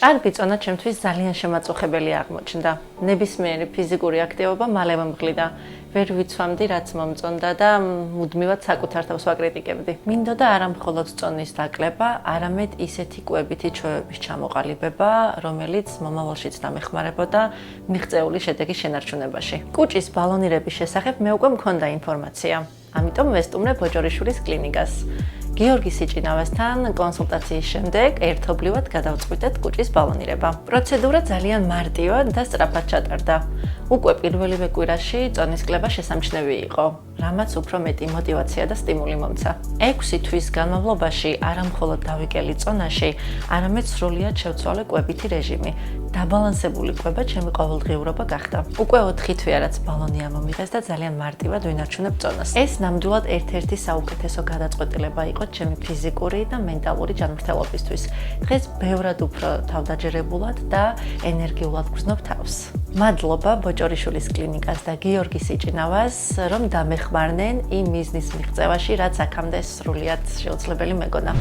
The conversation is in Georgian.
კარგი წონა ჩემთვის ძალიან შემაწუხებელი აღმოჩნდა. ნებისმიერი ფიზიკური აქტივობა მალევე მღლიდა. ვერ ვიცვამდი, რაც მომწონდა და მუდმივად საკუთარ თავს ვაკრიტიკებდი. მინდოდა არა მხოლოდ წონის დაკლება, არამედ ისეთი კვებითი ჩვევების ჩამოყალიბება, რომელიც მომავალშიც დამეხმარებოდა მიღწეული შედეგის შენარჩუნებაში. კუჭის ბალონირების შესახებ მე უკვე მქონდა ინფორმაცია. ამიტომ ვესტუმრე ბოჭორიშვილის კლინიკას. გიორგი სიჭინავასთან კონსულტაციის შემდეგ ერთობლივად გადავწყვიტეთ კუჭის ბალონირება. პროცედურა ძალიან მარტივად და სწრაფად ჩატარდა. უკვე პირველივე კვირაში წონის კლება შესამჩნევი იყო, რამაც უფრო მეტი мотиваცია და სტიმული მომცა. 6 თვის განმავლობაში არა მხოლოდ დავიკელი წონაში, არამედ სრულად შევცვალე კვებითი რეჟიმი. დაბალანსებული კვება ჩემი ყოველდღიურობა გახდა. უკვე 4 თვეა რაც ბალონი ამომიღეს და ძალიან მარტივად ვინარჩუნებ წონას. ეს ნამდვილად ერთ-ერთი საუკეთესო გადაწყვეტილება იყო ჩემი ფიზიკური და მენტალური ჯანმრთელობისთვის. დღეს ბევრად უფრო თავდაჯერებულად და ენერგიულად გრძნობ თავს. მადლობა ბოჭორიშვილის კლინიკას და გიორგი სიჭინავას, რომ დამეხმარნენ იმ მიზნის მიღწევაში, რაც აქამდე სრულად შეუძლებელი მეგონა.